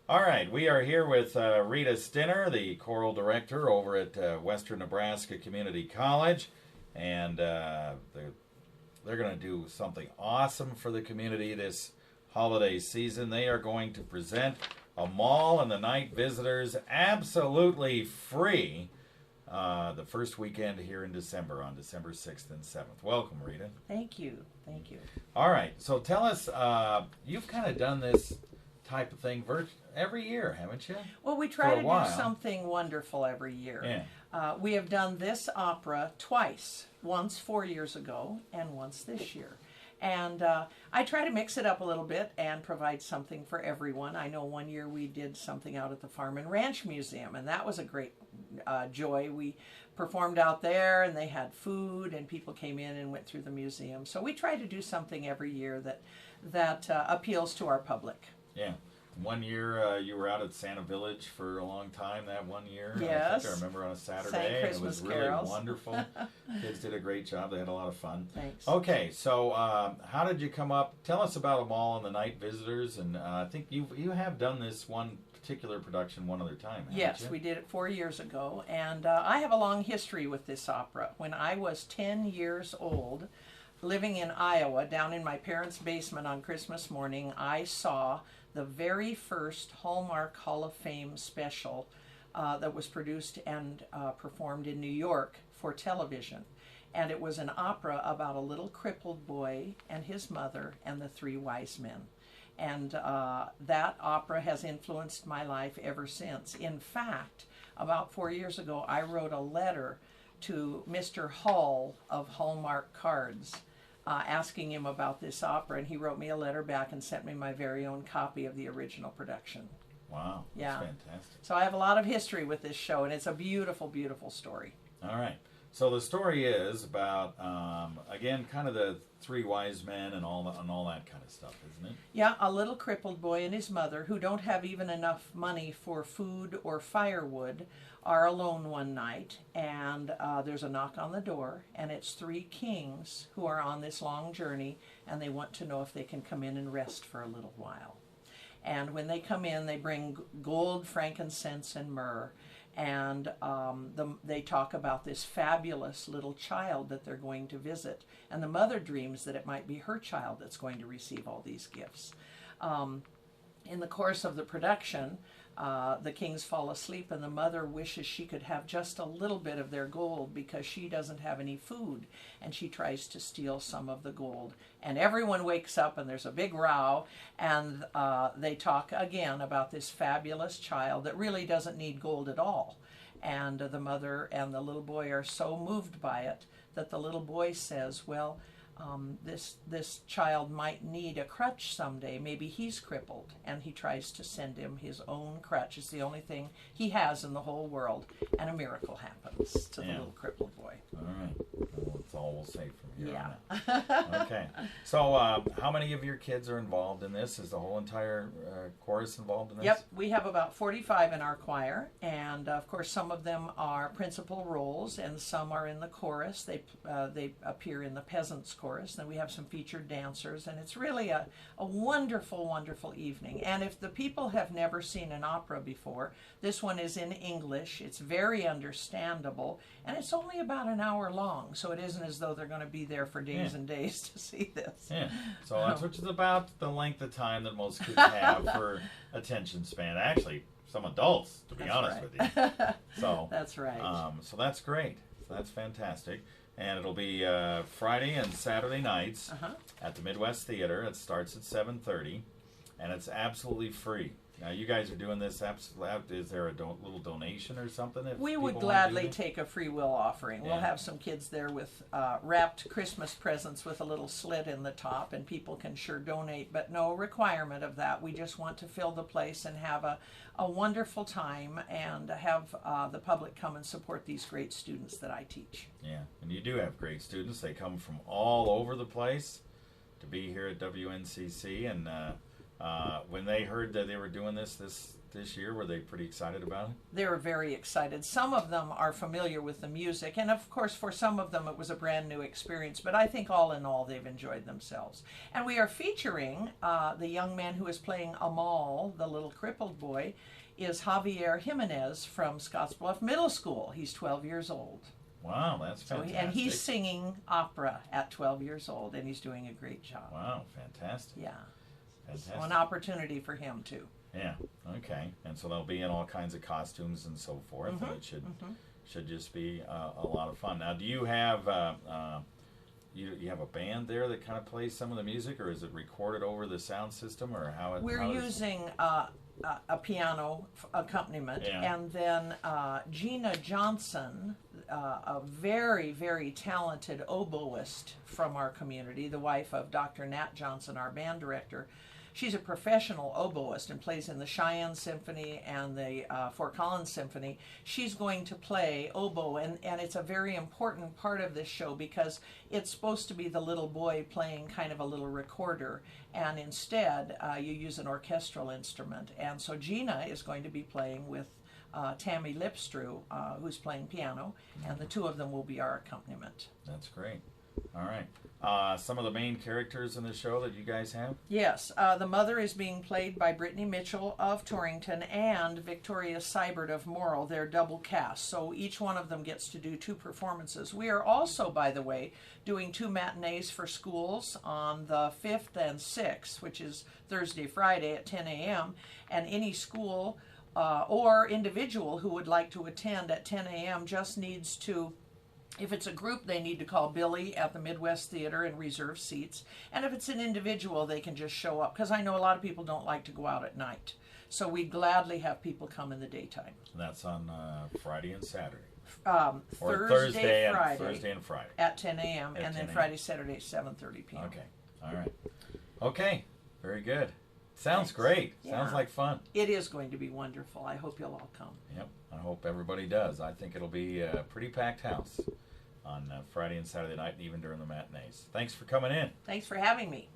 All right, we are here with Rita Stinner, the choral director over at Western Nebraska Community College, and they're going to do something awesome for the community this holiday season. They are going to present Amahl and the Night Visitors absolutely free the first weekend here in December, on December 6th and 7th. Welcome, Rita. Thank you. Thank you. All right, so tell us, you've kind of done this type of thing every year, haven't you? Well, we try to do something wonderful every year. Yeah. We have done this opera twice, once 4 years ago and once this year. And I try to mix it up a little bit and provide something for everyone. I know one year we did something out at the Farm and Ranch Museum, and that was a great joy. We performed out there, and they had food, and people came in and went through the museum. So we try to do something every year that appeals to our public. Yeah. One year you were out at Santa Village for a long time that one year. Yes. I think I remember on a Saturday. Sang Christmas it was really carols. Wonderful. Kids did a great job. They had a lot of fun. Thanks. Okay, so how did you come up? Tell us about Amahl and the Night Visitors. And I think you have done this one particular production one other time, haven't Yes, you? we did it 4 years ago. And I have a long history with this opera. When I was 10 years old, living in Iowa, down in my parents' basement on Christmas morning, I saw the very first Hallmark Hall of Fame special that was produced and performed in New York for television. And it was an opera about a little crippled boy and his mother and the three wise men. And that opera has influenced my life ever since. In fact, about 4 years ago, I wrote a letter to Mr. Hall of Hallmark Cards, asking him about this opera, and he wrote me a letter back and sent me my very own copy of the original production. Wow, that's Yeah. fantastic. So I have a lot of history with this show, and it's a beautiful, beautiful story. All right. So the story is about, again, kind of the three wise men and all that kind of stuff, isn't it? Yeah, a little crippled boy and his mother, who don't have even enough money for food or firewood, are alone one night, and there's a knock on the door, and it's three kings who are on this long journey, and they want to know if they can come in and rest for a little while. And when they come in, they bring gold, frankincense, and myrrh, and they talk about this fabulous little child that they're going to visit, and the mother dreams that it might be her child that's going to receive all these gifts. In the course of the production, the kings fall asleep, and the mother wishes she could have just a little bit of their gold because she doesn't have any food, and she tries to steal some of the gold. And everyone wakes up, and there's a big row, and they talk again about this fabulous child that really doesn't need gold at all. And the mother and the little boy are so moved by it that the little boy says, well, this child might need a crutch someday. Maybe he's crippled, and he tries to send him his own crutch. It's the only thing he has in the whole world, and a miracle happens to the little crippled boy. All right. Well, that's all we'll say from here on Yeah. out. Okay. So how many of your kids are involved in this? Is the whole entire chorus involved in this? Yep, we have about 45 in our choir, and of course some of them are principal roles, and some are in the chorus. They appear in the peasants' chorus. Then we have some featured dancers, and it's really a wonderful, wonderful evening. And if the people have never seen an opera before, this one is in English. It's very understandable, and it's only about an hour long, so it isn't as though they're going to be there for days and days to see this. Yeah, so that's which is about the length of time that most kids have for attention span. Actually, some adults, to be honest with you. So that's right. So that's great. So that's fantastic. And it'll be Friday and Saturday nights at the Midwest Theater. It starts at 7:30, and it's absolutely free. Now, you guys are doing this. Is there a little donation or something? If we would people gladly take a free will offering. Yeah. We'll have some kids there with wrapped Christmas presents with a little slit in the top, and people can sure donate, but no requirement of that. We just want to fill the place and have a wonderful time, and have the public come and support these great students that I teach. Yeah, and you do have great students. They come from all over the place to be here at WNCC, and When they heard that they were doing this year, were they pretty excited about it? They were very excited. Some of them are familiar with the music, and of course for some of them it was a brand new experience, but I think all in all they've enjoyed themselves. And we are featuring the young man who is playing Amahl, the little crippled boy, is Javier Jimenez from Scottsbluff Middle School. He's 12 years old. Wow, that's fantastic. And he's singing opera at 12 years old, and he's doing a great job. Wow, fantastic. Yeah. Fantastic. So an opportunity for him too. Yeah. Okay. And so they'll be in all kinds of costumes and so forth, and it should just be a lot of fun. Now, do you have you have a band there that kind of plays some of the music, or is it recorded over the sound system, or how? We're using a piano accompaniment, and then Gina Johnson, a very, very talented oboist from our community, the wife of Dr. Nat Johnson, our band director. She's a professional oboist and plays in the Cheyenne Symphony and the Fort Collins Symphony. She's going to play oboe, and it's a very important part of this show because it's supposed to be the little boy playing kind of a little recorder, and instead you use an orchestral instrument. And so Gina is going to be playing with Tammy Lipstrew, who's playing piano, and the two of them will be our accompaniment. That's great. All right. Some of the main characters in the show that you guys have? Yes. The mother is being played by Brittany Mitchell of Torrington and Victoria Seibert of Morrill. They're double cast, so each one of them gets to do 2 performances. We are also, by the way, doing 2 matinees for schools on the 5th and 6th, which is Thursday, Friday at 10 a.m., and any school or individual who would like to attend at 10 a.m. just needs to, if it's a group, they need to call Billy at the Midwest Theater and reserve seats. And if it's an individual, they can just show up, because I know a lot of people don't like to go out at night. So we gladly have people come in the daytime. And that's on Friday and Saturday. Thursday, Thursday and Friday. At 10 a.m. and then Friday, Saturday, 7:30 p.m. Okay. All right. Okay. Very good. Sounds great. Yeah. Sounds like fun. It is going to be wonderful. I hope you'll all come. Yep. I hope everybody does. I think it'll be a pretty packed house on Friday and Saturday night, and even during the matinees. Thanks for coming in. Thanks for having me.